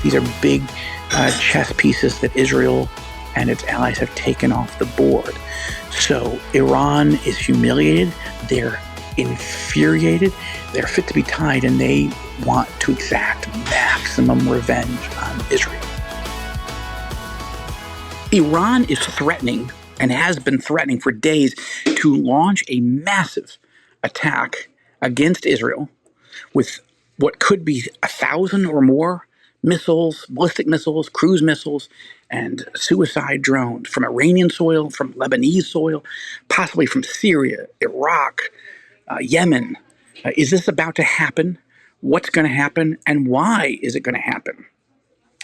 These are big chess pieces that Israel and its allies have taken off the board. So Iran is humiliated. They're infuriated. They're fit to be tied, and they want to exact maximum revenge on Israel. Iran is threatening, and has been threatening for days, to launch a massive attack against Israel with what could be 1,000 or more missiles, ballistic missiles, cruise missiles, and suicide drones from Iranian soil, from Lebanese soil, possibly from Syria, Iraq, Yemen. Is this about to happen? What's going to happen? And why is it going to happen?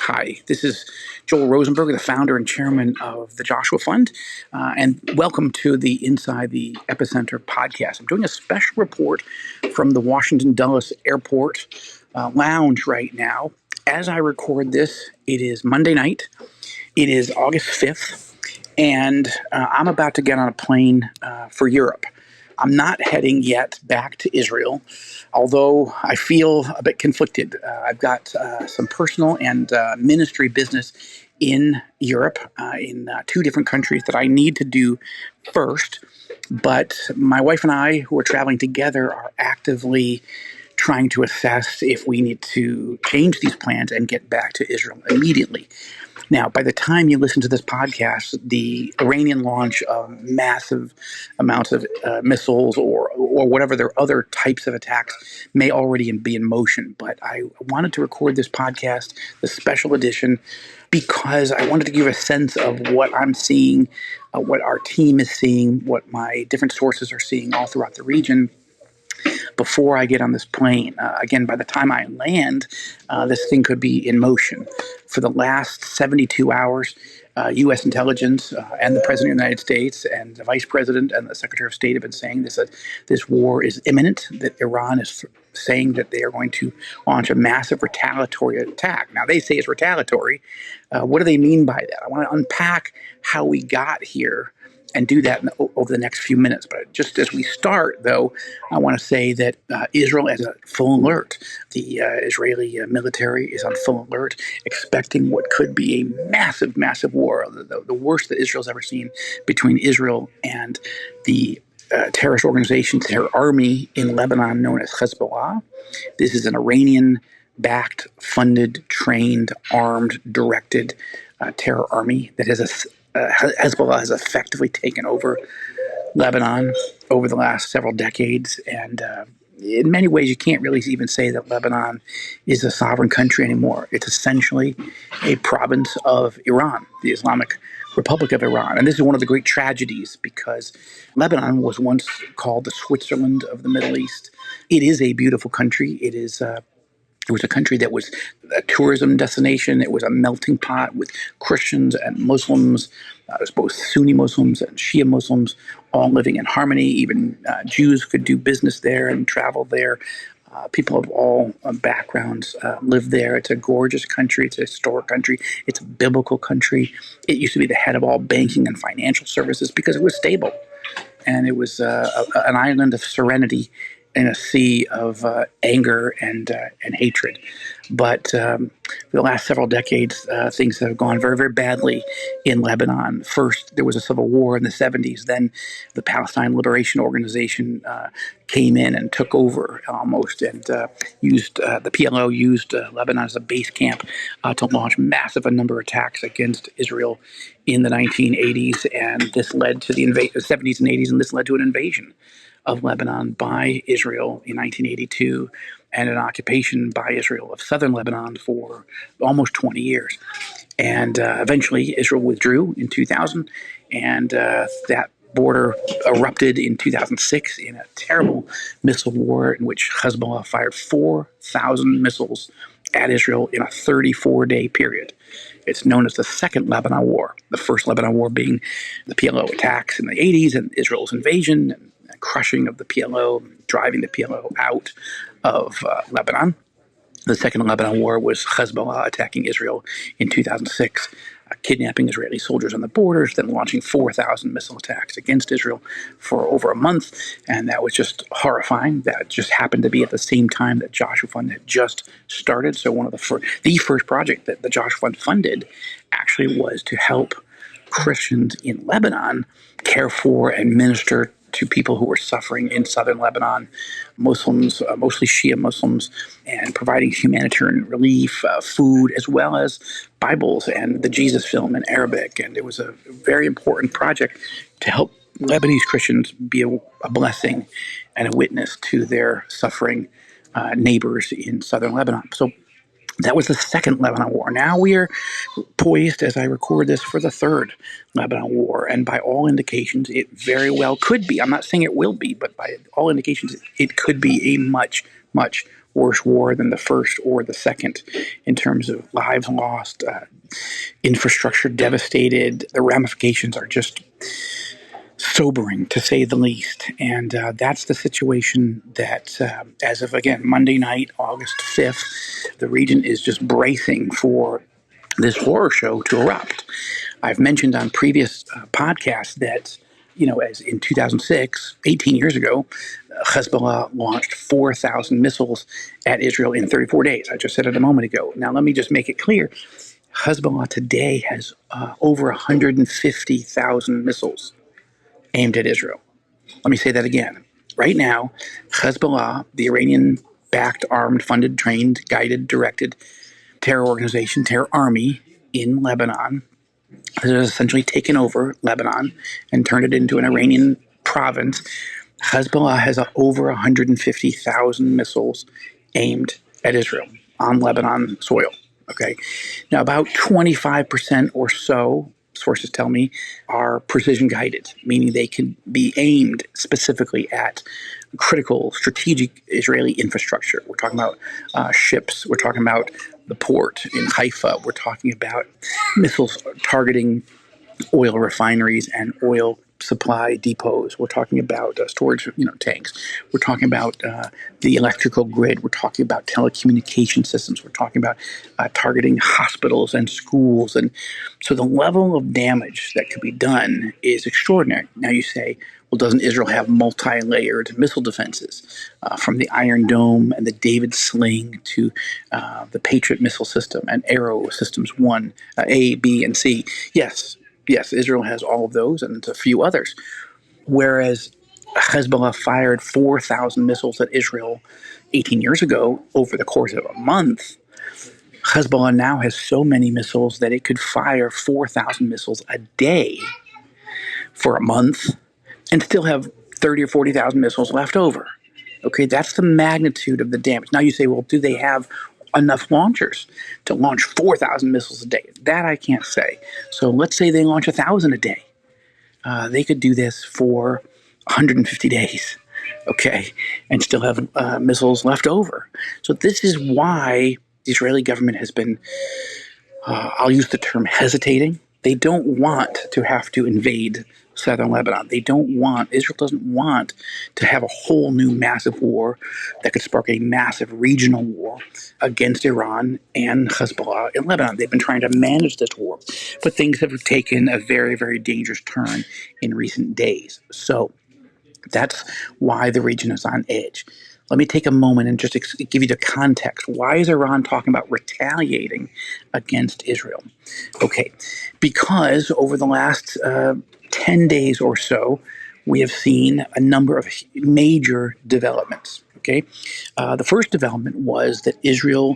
Hi, this is Joel Rosenberg, the founder and chairman of the Joshua Fund, and welcome to the Inside the Epicenter podcast. I'm doing a special report from the Washington Dulles Airport lounge right now. As I record this, it is Monday night. It is August 5th, and I'm about to get on a plane for Europe. I'm not heading yet back to Israel, although I feel a bit conflicted. I've got some personal and ministry business in Europe, in two different countries that I need to do first. But my wife and I, who are traveling together, are actively trying to assess if we need to change these plans and get back to Israel immediately. Now, by the time you listen to this podcast, the Iranian launch of massive amounts of missiles or whatever their other types of attacks may already be in motion. But I wanted to record this podcast, the special edition, because I wanted to give a sense of what I'm seeing, what our team is seeing, what my different sources are seeing all throughout the region before I get on this plane. Again, by the time I land, this thing could be in motion. For the last 72 hours, U.S. intelligence and the President of the United States and the Vice President and the Secretary of State have been saying that this war is imminent, that Iran is saying that they are going to launch a massive retaliatory attack. Now, they say it's retaliatory. What do they mean by that? I want to unpack how we got here and do that over the next few minutes. But just as we start, though, I want to say that Israel is at full alert. The Israeli military is on full alert, expecting what could be a massive, massive war, the worst that Israel's ever seen, between Israel and the terrorist organization, terror army in Lebanon known as Hezbollah. This is an Iranian-backed, funded, trained, armed, directed terror army that has Hezbollah has effectively taken over Lebanon over the last several decades. And in many ways, you can't really even say that Lebanon is a sovereign country anymore. It's essentially a province of Iran, the Islamic Republic of Iran. And this is one of the great tragedies, because Lebanon was once called the Switzerland of the Middle East. It is a beautiful country. It was a country that was a tourism destination. It was a melting pot with Christians and Muslims. It was both Sunni Muslims and Shia Muslims all living in harmony. Even Jews could do business there and travel there. People of all backgrounds live there. It's a gorgeous country. It's a historic country. It's a biblical country. It used to be the head of all banking and financial services because it was stable. And it was an island of serenity in a sea of anger and hatred. But for the last several decades, things have gone very, very badly in Lebanon. First, there was a civil war in the 70s. Then the Palestine Liberation Organization came in and took over almost, and used the PLO used Lebanon as a base camp to launch massive number of attacks against Israel in the 1980s. And this led to the 70s and 80s, and this led to an invasion of Lebanon by Israel in 1982, and an occupation by Israel of southern Lebanon for almost 20 years. And eventually Israel withdrew in 2000, and that border erupted in 2006 in a terrible missile war in which Hezbollah fired 4,000 missiles at Israel in a 34-day period. It's known as the Second Lebanon War, the first Lebanon War being the PLO attacks in the 80s and Israel's invasion and crushing of the PLO, driving the PLO out of Lebanon. The Second Lebanon War was Hezbollah attacking Israel in 2006. kidnapping Israeli soldiers on the borders, then launching 4,000 missile attacks against Israel for over a month. And that was just horrifying. That just happened to be at the same time that Joshua Fund had just started. So one of the first project that the Joshua Fund funded actually was to help Christians in Lebanon care for and minister to people who were suffering in southern Lebanon, Muslims, mostly Shia Muslims, and providing humanitarian relief, food, as well as Bibles and the Jesus film in Arabic. And it was a very important project to help Lebanese Christians be a blessing and a witness to their suffering neighbors in southern Lebanon. So that was the second Lebanon War. Now we are poised, as I record this, for the third Lebanon War. And by all indications, it very well could be. I'm not saying it will be, but by all indications, it could be a much, much worse war than the first or the second in terms of lives lost, infrastructure devastated. The ramifications are just sobering, to say the least. And that's the situation that, as of, again, Monday night, August 5th, the region is just bracing for this horror show to erupt. I've mentioned on previous podcasts that, as in 2006, 18 years ago, Hezbollah launched 4,000 missiles at Israel in 34 days. I just said it a moment ago. Now, let me just make it clear. Hezbollah today has over 150,000 missiles aimed at Israel. Let me say that again. Right now, Hezbollah, the Iranian-backed, armed, funded, trained, guided, directed terror organization, terror army in Lebanon, has essentially taken over Lebanon and turned it into an Iranian province. Hezbollah has over 150,000 missiles aimed at Israel on Lebanon soil. Okay. Now, about 25% or so, sources tell me, are precision guided, meaning they can be aimed specifically at critical strategic Israeli infrastructure. We're talking about ships. We're talking about the port in Haifa. We're talking about missiles targeting oil refineries and oil supply depots. We're talking about storage, tanks. We're talking about the electrical grid. We're talking about telecommunication systems. We're talking about targeting hospitals and schools. And so the level of damage that could be done is extraordinary. Now you say, well, doesn't Israel have multi-layered missile defenses from the Iron Dome and the David Sling to the Patriot missile system and Arrow Systems 1, A, B, and C? Yes, Israel has all of those and a few others. Whereas Hezbollah fired 4,000 missiles at Israel 18 years ago over the course of a month, Hezbollah now has so many missiles that it could fire 4,000 missiles a day for a month and still have 30 or 40,000 missiles left over. Okay, that's the magnitude of the damage. Now you say, well, do they have enough launchers to launch 4,000 missiles a day? That I can't say. So let's say they launch 1,000 a day. They could do this for 150 days, okay, and still have missiles left over. So this is why the Israeli government has been, I'll use the term hesitating. They don't want to have to invade southern Lebanon. Israel doesn't want to have a whole new massive war that could spark a massive regional war against Iran and Hezbollah in Lebanon. They've been trying to manage this war, but things have taken a very, very dangerous turn in recent days. So that's why the region is on edge. Let me take a moment and just give you the context. Why is Iran talking about retaliating against Israel? Okay, because over the last 10 days or so, we have seen a number of major developments. Okay, the first development was that Israel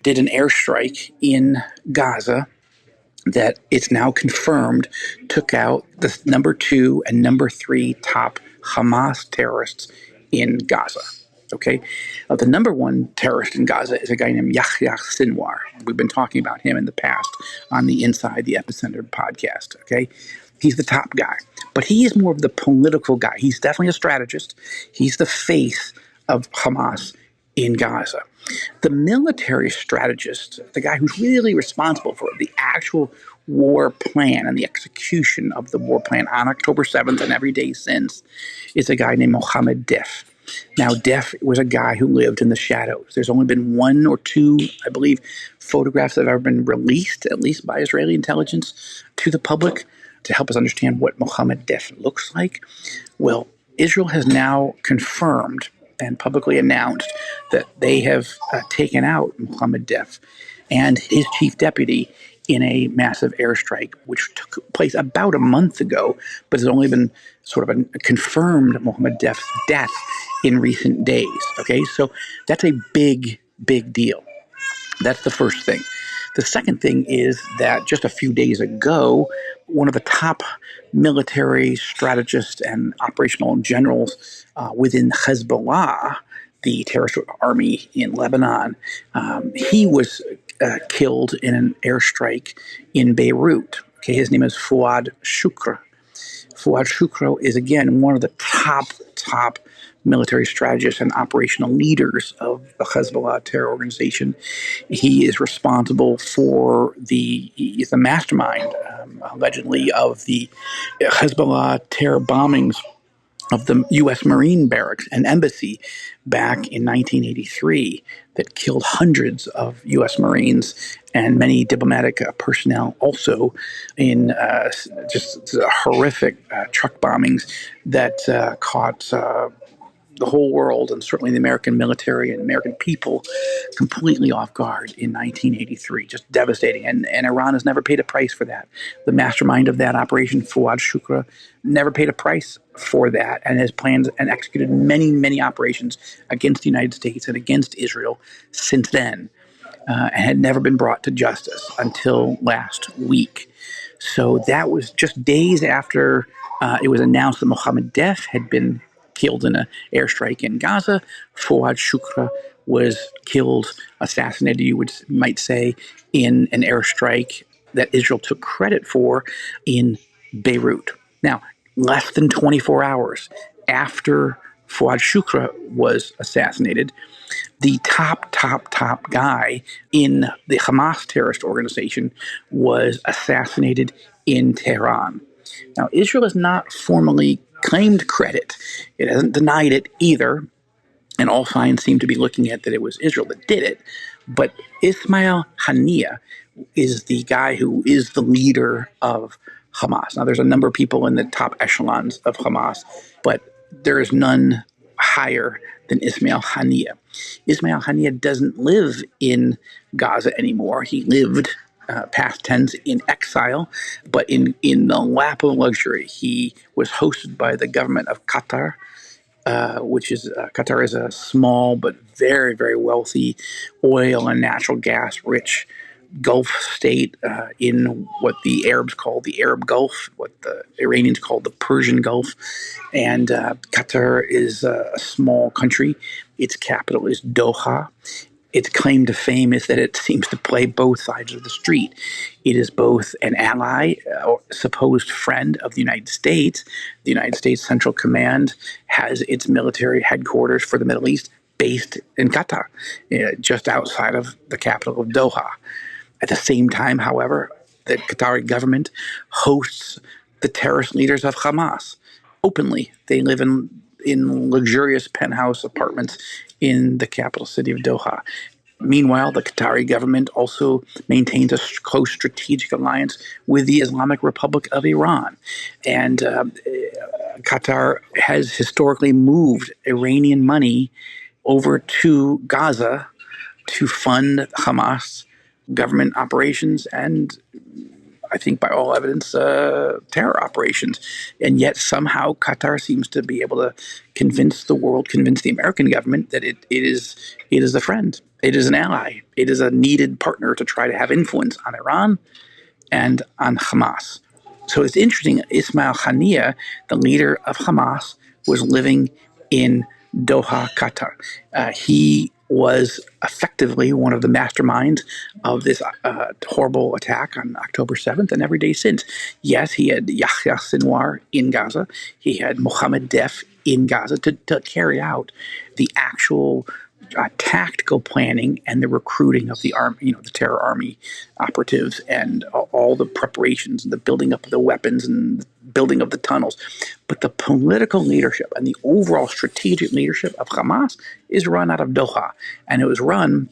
did an airstrike in Gaza that it's now confirmed took out the number 2 and number 3 top Hamas terrorists in Gaza. Okay, the number 1 terrorist in Gaza is a guy named Yahya Sinwar. We've been talking about him in the past on the Inside the Epicenter podcast. Okay, he's the top guy, but he is more of the political guy. He's definitely a strategist. He's the face of Hamas in Gaza. The military strategist, the guy who's really responsible for the actual war plan and the execution of the war plan on October 7th and every day since, is a guy named Mohammed Deif. Now, Def was a guy who lived in the shadows. There's only been one or two, I believe, photographs that have ever been released, at least by Israeli intelligence, to the public to help us understand what Mohammed Def looks like. Well, Israel has now confirmed and publicly announced that they have taken out Mohammed Def and his chief deputy in a massive airstrike, which took place about a month ago, but has only been sort of confirmed Mohammed Def's death in recent days. Okay, so that's a big, big deal. That's the first thing. The second thing is that just a few days ago, one of the top military strategists and operational generals within Hezbollah, the terrorist army in Lebanon, he was killed in an airstrike in Beirut. Okay, his name is Fouad Shukra. Fouad Shukra is, again, one of the top military strategists and operational leaders of the Hezbollah terror organization. He is responsible for he's the mastermind, allegedly, of the Hezbollah terror bombings of the U.S. Marine barracks and embassy back in 1983 that killed hundreds of U.S. Marines and many diplomatic personnel, also in just horrific truck bombings that caught the whole world, and certainly the American military and American people, completely off guard in 1983. Just devastating. And Iran has never paid a price for that. The mastermind of that operation, Fouad Shukra, never paid a price for that and has planned and executed many, many operations against the United States and against Israel since then, and had never been brought to justice until last week. So that was just days after it was announced that Mohammed Def had been killed in an airstrike in Gaza. Fouad Shukra was killed, assassinated, you might say, in an airstrike that Israel took credit for in Beirut. Now, less than 24 hours after Fouad Shukra was assassinated, the top guy in the Hamas terrorist organization was assassinated in Tehran. Now, Israel has not formally claimed credit. It hasn't denied it either, and all signs seem to be looking at that it was Israel that did it. But Ismail Haniyeh is the guy who is the leader of Hamas. Now, there's a number of people in the top echelons of Hamas, but there is none higher than Ismail Haniyeh. Ismail Haniyeh doesn't live in Gaza anymore. He lived past tense in exile, but in the lap of luxury. He was hosted by the government of Qatar, Qatar is a small but very, very wealthy oil and natural gas rich Gulf state in what the Arabs call the Arab Gulf, what the Iranians call the Persian Gulf. And Qatar is a small country. Its capital is Doha. Its claim to fame is that it seems to play both sides of the street. It is both an ally or supposed friend of the United States. The United States Central Command has its military headquarters for the Middle East based in Qatar, just outside of the capital of Doha. At the same time, however, the Qatari government hosts the terrorist leaders of Hamas openly. They live in luxurious penthouse apartments in the capital city of Doha. Meanwhile, the Qatari government also maintains a close strategic alliance with the Islamic Republic of Iran. And Qatar has historically moved Iranian money over to Gaza to fund Hamas government operations and, I think by all evidence, terror operations. And yet somehow Qatar seems to be able to convince the world, convince the American government that it is a friend. It is an ally. It is a needed partner to try to have influence on Iran and on Hamas. So it's interesting. Ismail Haniyeh, the leader of Hamas, was living in Doha, Qatar. He was effectively one of the masterminds of this horrible attack on October 7th and every day since. Yes, he had Yahya Sinwar in Gaza. He had Mohammed Def in Gaza to carry out the actual tactical planning and the recruiting of the army, the terror army operatives, and all the preparations and the building up of the weapons and the building of the tunnels. But the political leadership and the overall strategic leadership of Hamas is run out of Doha, and it was run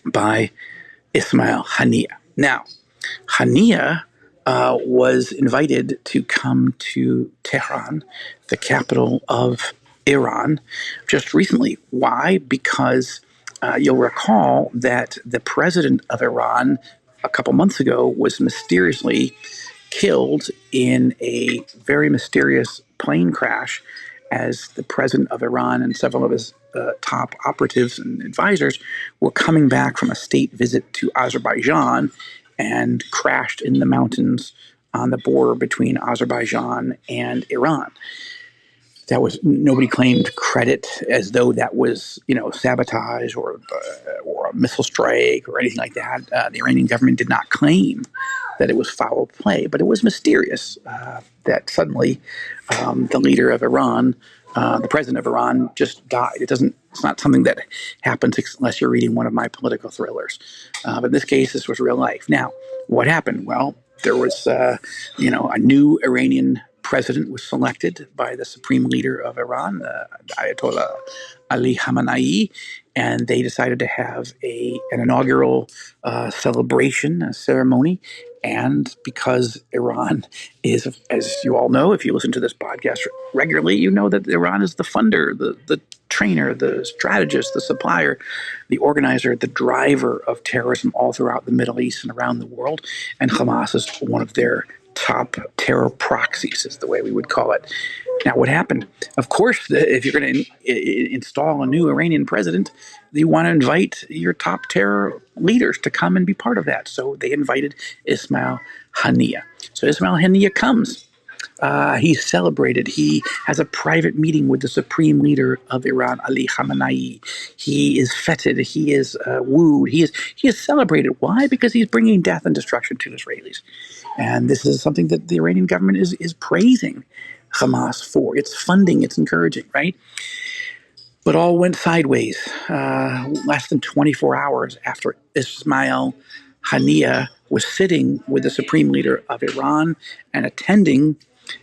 by Ismail Haniyeh. Now, Haniyeh was invited to come to Tehran, the capital of Iran, just recently. Why? Because you'll recall that the president of Iran a couple months ago was mysteriously killed in a very mysterious plane crash as the president of Iran and several of his top operatives and advisors were coming back from a state visit to Azerbaijan and crashed in the mountains on the border between Azerbaijan and Iran. That was, nobody claimed credit as though that was, sabotage or a missile strike or anything like that. The Iranian government did not claim that it was foul play, but it was mysterious that suddenly the leader of Iran, the president of Iran, just died. It's not something that happens unless you're reading one of my political thrillers. But in this case, this was real life. Now, what happened? Well, there was, a new Iranian president was selected by the supreme leader of Iran, Ayatollah Ali Khamenei, and they decided to have an inaugural celebration, a ceremony. And because Iran is, as you all know, if you listen to this podcast regularly, you know that Iran is the funder, the trainer, the strategist, the supplier, the organizer, the driver of terrorism all throughout the Middle East and around the world. And Hamas is one of their top terror proxies, is the way we would call it. Now, what happened? Of course, if you're going to install a new Iranian president, you want to invite your top terror leaders to come and be part of that. So they invited Ismail Haniyeh. So Ismail Haniyeh comes. He's celebrated. He has a private meeting with the supreme leader of Iran, Ali Khamenei. He is feted. He is wooed. He is celebrated. Why? Because he's bringing death and destruction to Israelis. And this is something that the Iranian government is praising Hamas for. It's funding. It's encouraging, right? But all went sideways less than 24 hours after Ismail Haniyeh was sitting with the supreme leader of Iran and attending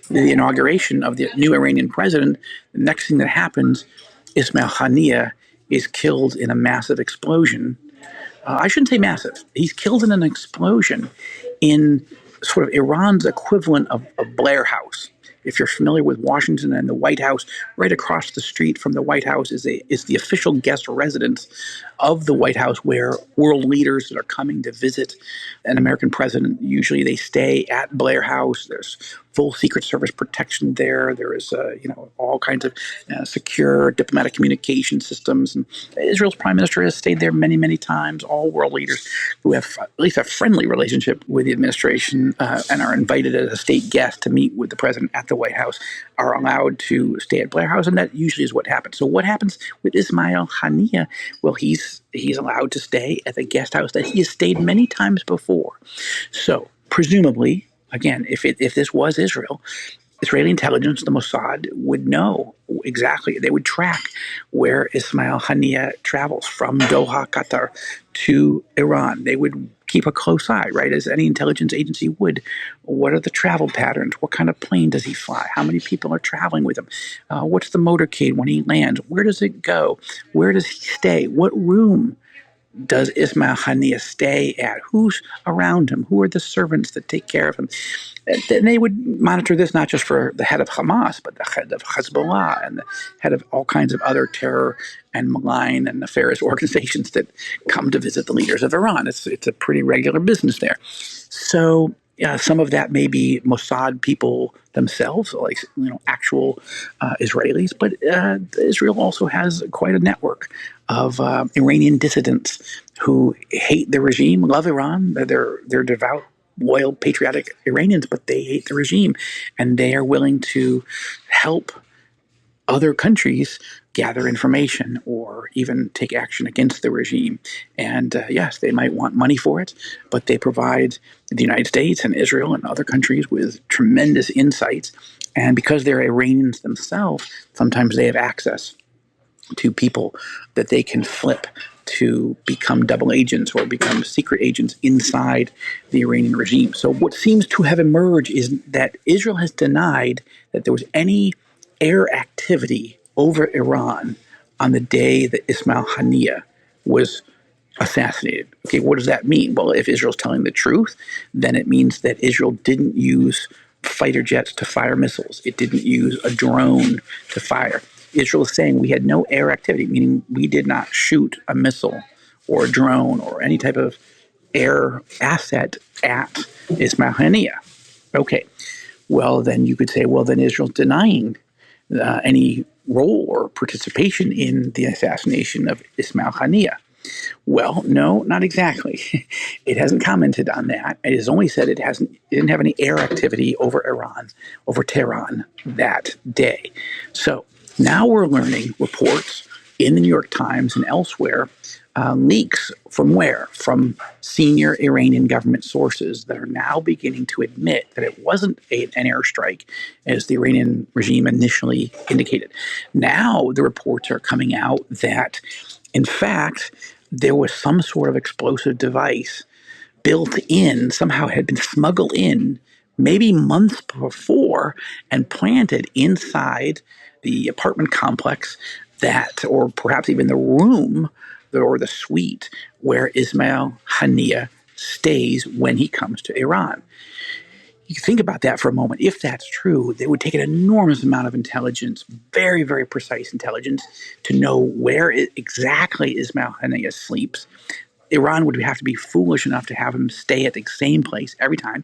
the inauguration of the new Iranian president. The next thing that happens, Ismail Haniyeh is killed in a massive explosion. I shouldn't say massive. He's killed in an explosion in sort of Iran's equivalent of Blair House. If you're familiar with Washington and the White House, right across the street from the White House is the official guest residence of the White House, where world leaders that are coming to visit an American president, usually they stay at Blair House. There's full Secret Service protection there. There is, all kinds of secure diplomatic communication systems. And Israel's prime minister has stayed there many, many times. All world leaders who have at least a friendly relationship with the administration and are invited as a state guest to meet with the president at the White House are allowed to stay at Blair House, and that usually is what happens. So what happens with Ismail Haniyeh? Well, he's allowed to stay at the guest house that he has stayed many times before. So presumably, again, if this was Israel, Israeli intelligence, the Mossad, would know exactly. They would track where Ismail Haniyeh travels from Doha, Qatar, to Iran. They would keep a close eye, right, as any intelligence agency would. What are the travel patterns? What kind of plane does he fly? How many people are traveling with him? What's the motorcade when he lands? Where does it go? Where does he stay? What room does Ismail Haniyeh stay at? Who's around him? Who are the servants that take care of him? And they would monitor this not just for the head of Hamas, but the head of Hezbollah and the head of all kinds of other terror and malign and nefarious organizations that come to visit the leaders of Iran. It's a pretty regular business there. So some of that may be Mossad people themselves, like actual Israelis, but Israel also has quite a network of Iranian dissidents who hate the regime, love Iran. They're devout, loyal, patriotic Iranians, but they hate the regime, and they are willing to help other countries gather information or even take action against the regime. And yes, they might want money for it, but they provide the United States and Israel and other countries with tremendous insights. And because they're Iranians themselves, sometimes they have access to people that they can flip to become double agents or become secret agents inside the Iranian regime. So what seems to have emerged is that Israel has denied that there was any air activity over Iran on the day that Ismail Haniyeh was assassinated. Okay, what does that mean? Well, if Israel's telling the truth, then it means that Israel didn't use fighter jets to fire missiles. It didn't use a drone to fire. Israel is saying we had no air activity, meaning we did not shoot a missile or a drone or any type of air asset at Ismail Haniyeh. Okay, well, then you could say, well, then Israel's denying any role or participation in the assassination of Ismail Haniyeh. Well, no, not exactly. It hasn't commented on that. It has only said it didn't have any air activity over Iran, over Tehran that day. So now we're learning reports in the New York Times and elsewhere, leaks from where? From senior Iranian government sources that are now beginning to admit that it wasn't an airstrike as the Iranian regime initially indicated. Now the reports are coming out that, in fact, there was some sort of explosive device built in, somehow had been smuggled in, maybe months before, and planted inside the apartment complex that, or perhaps even the room or the suite where Ismail Haniyeh stays when he comes to Iran. You think about that for a moment. If that's true, it would take an enormous amount of intelligence, very, very precise intelligence, to know where exactly Ismail Haniyeh sleeps. Iran would have to be foolish enough to have him stay at the same place every time.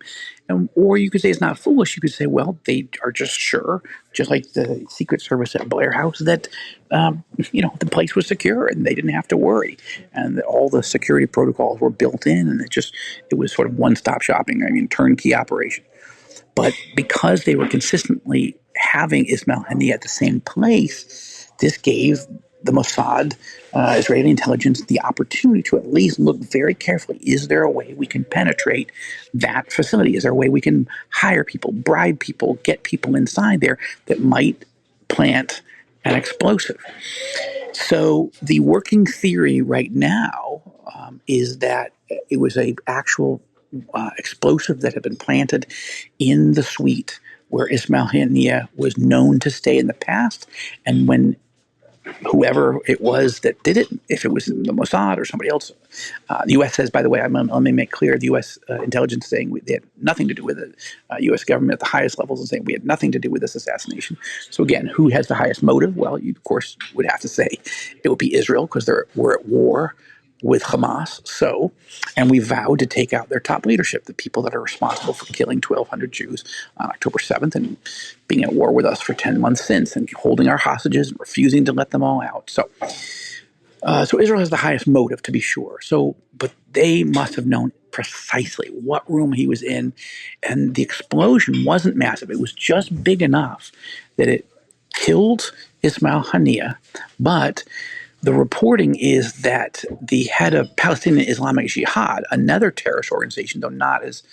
Or you could say it's not foolish. You could say, well, they are just sure, just like the Secret Service at Blair House, that the place was secure and they didn't have to worry. And that all the security protocols were built in, and it was sort of one-stop shopping. I mean, turnkey operation. But because they were consistently having Ismail Haniyeh at the same place, this gave the Mossad, Israeli intelligence, the opportunity to at least look very carefully. Is there a way we can penetrate that facility? Is there a way we can hire people, bribe people, get people inside there that might plant an explosive? So the working theory right now is that it was an actual explosive that had been planted in the suite where Ismail Haniyeh was known to stay in the past. And when whoever it was that did it, if it was the Mossad or somebody else. The U.S. says, by the way, let me make clear, the U.S. Intelligence saying they had nothing to do with it. U.S. government at the highest levels is saying we had nothing to do with this assassination. So again, who has the highest motive? Well, you, of course, would have to say it would be Israel because we're at war with Hamas. And we vowed to take out their top leadership, the people that are responsible for killing 1,200 Jews on October 7th and being at war with us for 10 months since and holding our hostages and refusing to let them all out. So Israel has the highest motive, to be sure. But they must have known precisely what room he was in, and the explosion wasn't massive. It was just big enough that it killed Ismail Haniyeh, but the reporting is that the head of Palestinian Islamic Jihad, another terrorist organization, though not as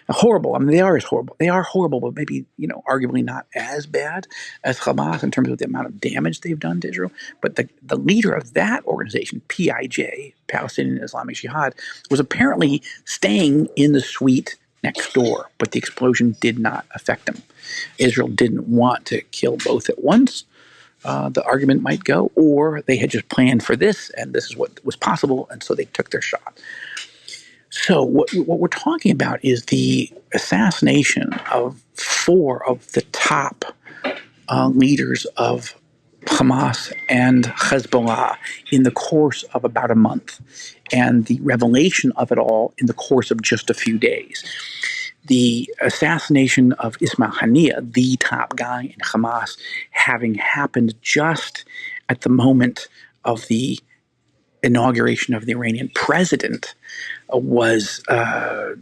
horrible. I mean, they are horrible. They are horrible, but maybe, arguably not as bad as Hamas in terms of the amount of damage they've done to Israel. But the leader of that organization, PIJ, Palestinian Islamic Jihad, was apparently staying in the suite next door, but the explosion did not affect him. Israel didn't want to kill both at once. The argument might go, or they had just planned for this, and this is what was possible, and so they took their shot. So what we're talking about is the assassination of 4 of the top leaders of Hamas and Hezbollah in the course of about a month, and the revelation of it all in the course of just a few days. The assassination of Ismail Haniyeh, the top guy in Hamas, having happened just at the moment of the inauguration of the Iranian president, was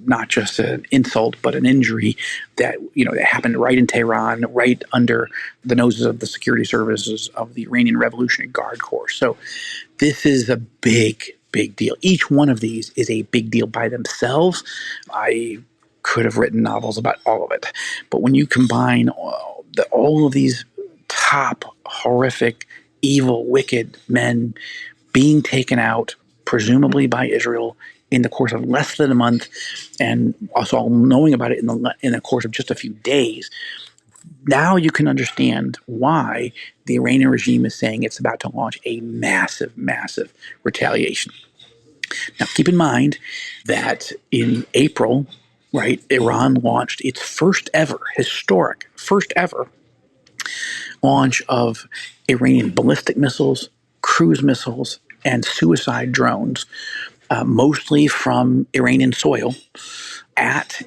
not just an insult, but an injury that that happened right in Tehran, right under the noses of the security services of the Iranian Revolutionary Guard Corps. So this is a big, big deal. Each one of these is a big deal by themselves. I could have written novels about all of it. But when you combine all of these top horrific evil, wicked men being taken out, presumably by Israel, in the course of less than a month, and us all knowing about it in the course of just a few days. Now you can understand why the Iranian regime is saying it's about to launch a massive, massive retaliation. Now, keep in mind that in April, right, Iran launched its first ever, historic, first ever launch of Iranian ballistic missiles, cruise missiles, and suicide drones, mostly from Iranian soil, at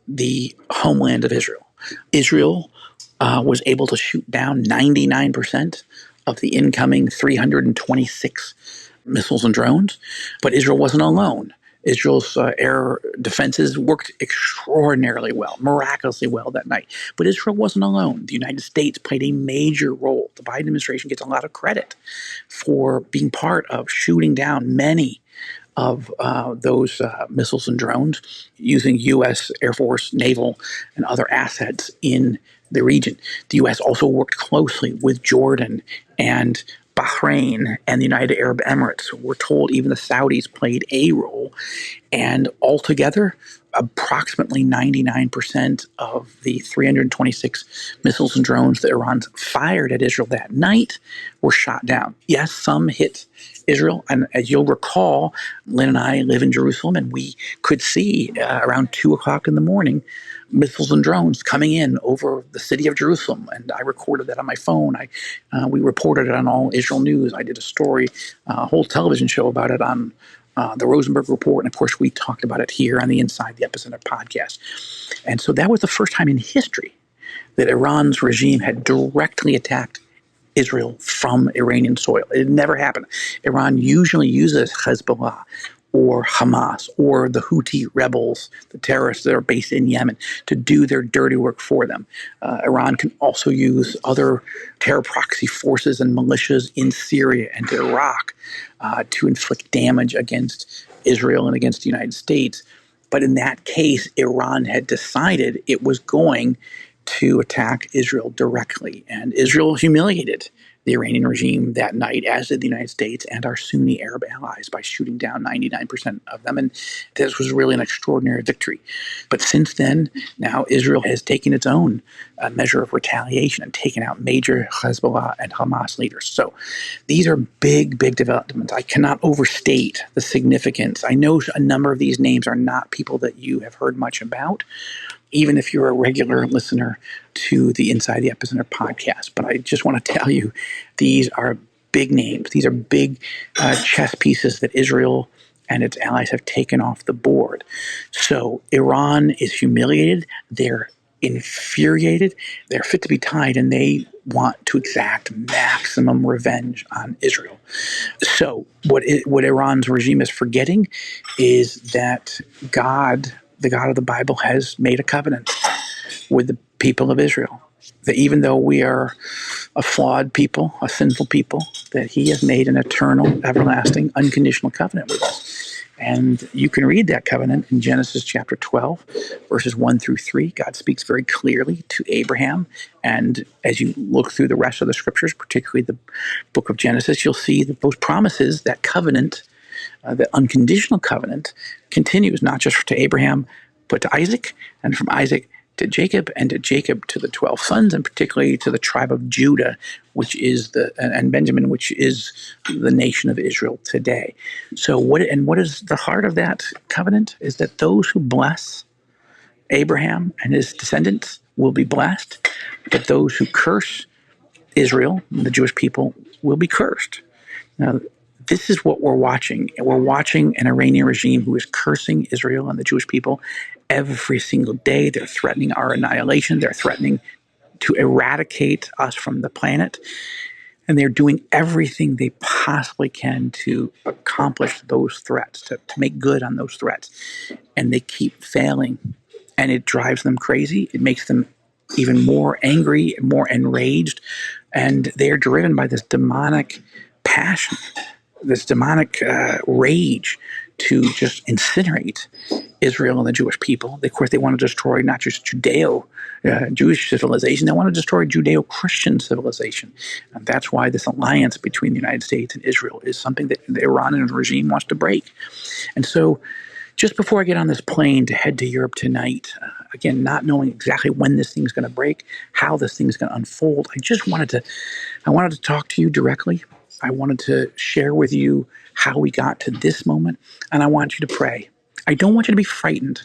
the homeland of Israel. Israel was able to shoot down 99% of the incoming 326 missiles and drones, but Israel wasn't alone. Israel's air defenses worked extraordinarily well, miraculously well that night. But Israel wasn't alone. The United States played a major role. The Biden administration gets a lot of credit for being part of shooting down many of those missiles and drones using U.S. Air Force, naval, and other assets in the region. The U.S. also worked closely with Jordan and Bahrain and the United Arab Emirates. We're told even the Saudis played a role. And altogether, approximately 99% of the 326 missiles and drones that Iran fired at Israel that night were shot down. Yes, some hit Israel. And as you'll recall, Lynn and I live in Jerusalem, and we could see around 2 o'clock in the morning missiles and drones coming in over the city of Jerusalem. And I recorded that on my phone. We reported it on All Israel News. I did a story, a whole television show about it on the Rosenberg report. And of course, we talked about it here on the Inside the Epicenter podcast. And so that was the first time in history that Iran's regime had directly attacked Israel from Iranian soil. It had never happened. Iran usually uses Hezbollah or Hamas or the Houthi rebels, the terrorists that are based in Yemen, to do their dirty work for them. Iran can also use other terror proxy forces and militias in Syria and Iraq to inflict damage against Israel and against the United States. But in that case, Iran had decided it was going to attack Israel directly. And Israel humiliated the Iranian regime that night, as did the United States and our Sunni Arab allies, by shooting down 99% of them. And this was really an extraordinary victory. But since then, now Israel has taken its own measure of retaliation and taken out major Hezbollah and Hamas leaders. So these are big, big developments. I cannot overstate the significance. I know a number of these names are not people that you have heard much about, even if you're a regular listener to the Inside the Epicenter podcast. But I just want to tell you, these are big names. These are big chess pieces that Israel and its allies have taken off the board. So Iran is humiliated. They're infuriated. They're fit to be tied, and they want to exact maximum revenge on Israel. So what Iran's regime is forgetting is that God, the God of the Bible, has made a covenant with the people of Israel, that even though we are a flawed people, a sinful people, that he has made an eternal, everlasting, unconditional covenant with us. And you can read that covenant in Genesis chapter 12, verses 1 through 3. God speaks very clearly to Abraham. And as you look through the rest of the scriptures, particularly the book of Genesis, you'll see that those promises, that covenant, the unconditional covenant, continues not just to Abraham, but to Isaac, and from Isaac to Jacob, and to Jacob to the 12 sons, and particularly to the tribe of Judah, which is and Benjamin, which is the nation of Israel today. So what is the heart of that covenant? Is that those who bless Abraham and his descendants will be blessed, but those who curse Israel, the Jewish people, will be cursed. Now, this is what we're watching. We're watching an Iranian regime who is cursing Israel and the Jewish people every single day. They're threatening our annihilation. They're threatening to eradicate us from the planet. And they're doing everything they possibly can to accomplish those threats, to make good on those threats. And they keep failing. And it drives them crazy. It makes them even more angry, more enraged. And they're driven by this demonic passion, this demonic rage to just incinerate Israel and the Jewish people. Of course, they want to destroy not just Jewish civilization, they want to destroy Judeo-Christian civilization. And that's why this alliance between the United States and Israel is something that the Iranian regime wants to break. And so just before I get on this plane to head to Europe tonight, again, not knowing exactly when this thing's going to break, how this thing's going to unfold, I wanted to talk to you directly. I wanted to share with you how we got to this moment, and I want you to pray. I don't want you to be frightened.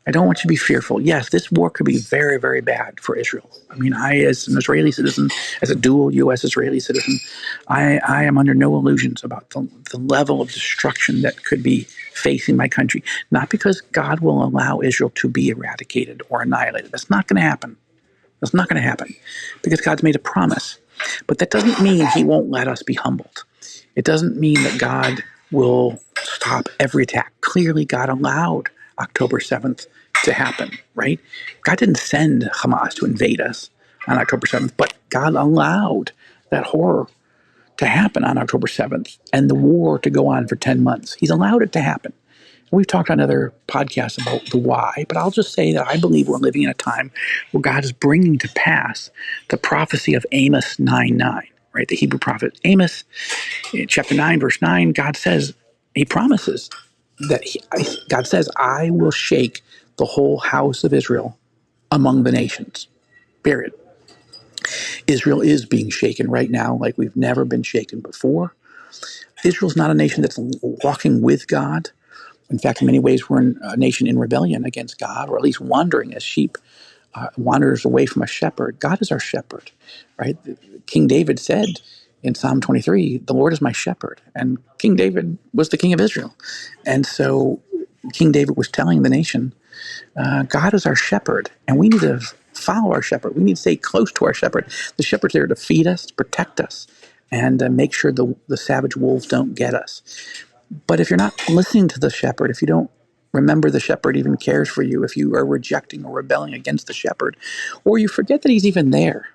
I don't want you to be fearful. Yes, this war could be very, very bad for Israel. I mean, as an Israeli citizen, as a dual U.S.-Israeli citizen, I am under no illusions about the level of destruction that could be facing my country. Not because God will allow Israel to be eradicated or annihilated. That's not going to happen. That's not going to happen because God's made a promise. But that doesn't mean he won't let us be humbled. It doesn't mean that God will stop every attack. Clearly, God allowed October 7th to happen, right? God didn't send Hamas to invade us on October 7th, but God allowed that horror to happen on October 7th and the war to go on for 10 months. He's allowed it to happen. We've talked on other podcasts about the why, but I'll just say that I believe we're living in a time where God is bringing to pass the prophecy of Amos 9:9, right? The Hebrew prophet Amos, in chapter 9, verse 9, God says, he promises that God says, I will shake the whole house of Israel among the nations, period. Israel is being shaken right now like we've never been shaken before. Israel's not a nation that's walking with God. In fact, in many ways, we're a nation in rebellion against God, or at least wandering as sheep wanders away from a shepherd. God is our shepherd, right? King David said in Psalm 23, the Lord is my shepherd. And King David was the king of Israel. And so King David was telling the nation, God is our shepherd, and we need to follow our shepherd. We need to stay close to our shepherd. The shepherd's there to feed us, to protect us, and make sure the savage wolves don't get us. But if you're not listening to the shepherd, if you don't remember the shepherd even cares for you, if you are rejecting or rebelling against the shepherd, or you forget that he's even there,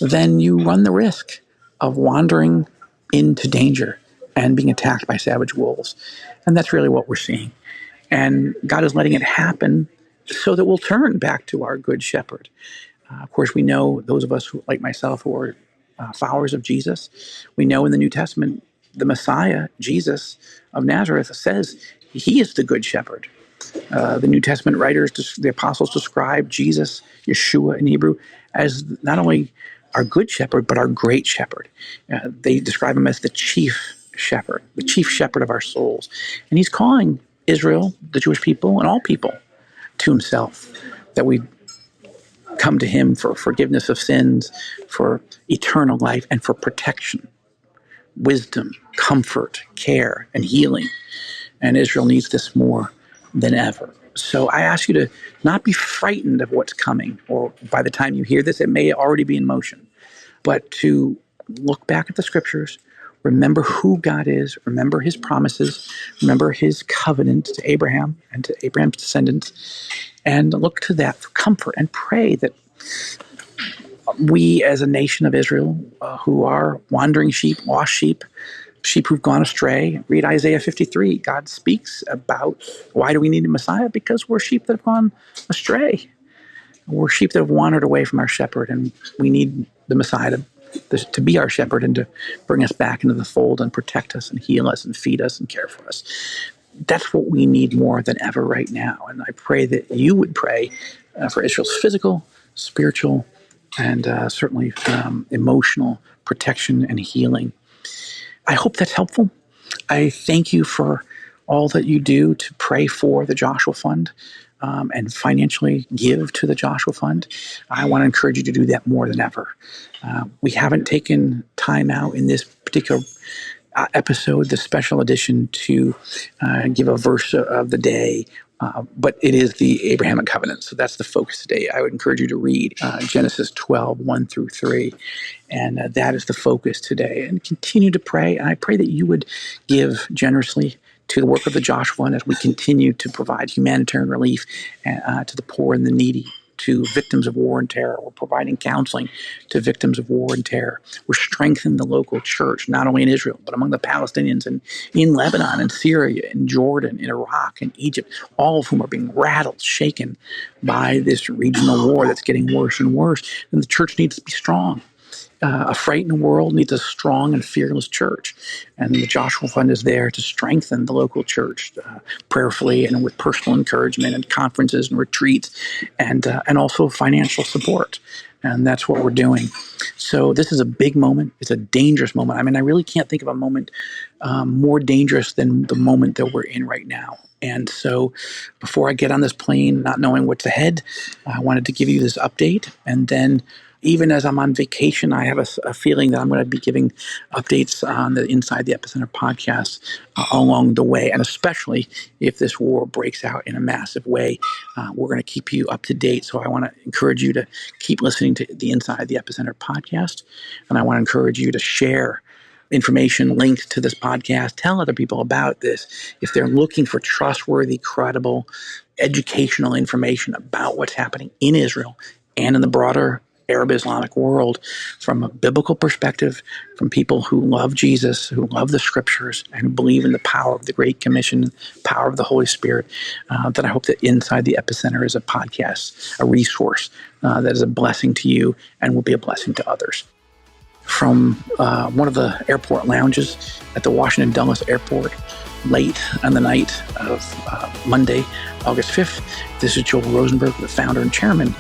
then you run the risk of wandering into danger and being attacked by savage wolves. And that's really what we're seeing. And God is letting it happen so that we'll turn back to our good shepherd. Of course, we know, those of us who, like myself, who are followers of Jesus, we know in the New Testament, the Messiah, Jesus of Nazareth, says he is the good shepherd. The New Testament writers, the apostles, describe Jesus, Yeshua in Hebrew, as not only our good shepherd, but our great shepherd. They describe him as the chief shepherd of our souls. And he's calling Israel, the Jewish people, and all people to himself, that we come to him for forgiveness of sins, for eternal life, and for protection, wisdom, comfort, care, and healing. And Israel needs this more than ever. So I ask you to not be frightened of what's coming, or by the time you hear this, it may already be in motion, but to look back at the scriptures, remember who God is, remember his promises, remember his covenant to Abraham and to Abraham's descendants, and look to that for comfort and pray that we as a nation of Israel who are wandering sheep, lost sheep who've gone astray. Read Isaiah 53. God speaks about why do we need a Messiah? Because we're sheep that have gone astray. We're sheep that have wandered away from our shepherd, and we need the Messiah to be our shepherd and to bring us back into the fold and protect us and heal us and feed us and care for us. That's what we need more than ever right now. And I pray that you would pray for Israel's physical, spiritual, and certainly emotional protection and healing. I hope that's helpful. I thank you for all that you do to pray for the Joshua Fund and financially give to the Joshua Fund. I want to encourage you to do that more than ever. We haven't taken time out in this particular episode, the special edition, to give a verse of the day, but it is the Abrahamic covenant. So that's the focus today. I would encourage you to read Genesis 12, 1 through 3. And that is the focus today. And continue to pray. And I pray that you would give generously to the work of the Joshua Fund as we continue to provide humanitarian relief to the poor and the needy to victims of war and terror. We're providing counseling to victims of war and terror. We're strengthening the local church, not only in Israel, but among the Palestinians and in Lebanon and Syria and Jordan, in Iraq and Egypt, all of whom are being rattled, shaken by this regional war that's getting worse and worse. And the church needs to be strong. A frightened world needs a strong and fearless church. And the Joshua Fund is there to strengthen the local church prayerfully and with personal encouragement and conferences and retreats and also financial support. And that's what we're doing. So this is a big moment. It's a dangerous moment. I mean, I really can't think of a moment more dangerous than the moment that we're in right now. And so before I get on this plane, not knowing what's ahead, I wanted to give you this update. And then even as I'm on vacation, I have a feeling that I'm going to be giving updates on the Inside the Epicenter podcast along the way. And especially if this war breaks out in a massive way, we're going to keep you up to date. So I want to encourage you to keep listening to the Inside the Epicenter podcast. And I want to encourage you to share information, links to this podcast. Tell other people about this. If they're looking for trustworthy, credible, educational information about what's happening in Israel and in the broader Arab Islamic world from a biblical perspective, from people who love Jesus, who love the scriptures, and who believe in the power of the Great Commission, power of the Holy Spirit, then I hope that Inside the Epicenter is a podcast, a resource that is a blessing to you and will be a blessing to others. From one of the airport lounges at the Washington Dulles Airport, late on the night of Monday, August 5th, this is Joel Rosenberg, the founder and chairman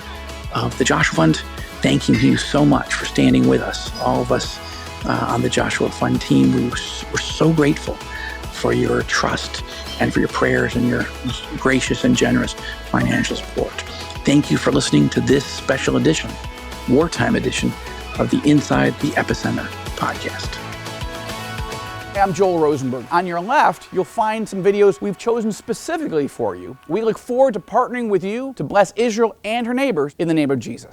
of the Joshua Fund, thanking you so much for standing with us, all of us on the Joshua Fund team. We're so grateful for your trust and for your prayers and your gracious and generous financial support. Thank you for listening to this special edition, wartime edition, of the Inside the Epicenter podcast. I'm Joel Rosenberg. On your left, you'll find some videos we've chosen specifically for you. We look forward to partnering with you to bless Israel and her neighbors in the name of Jesus.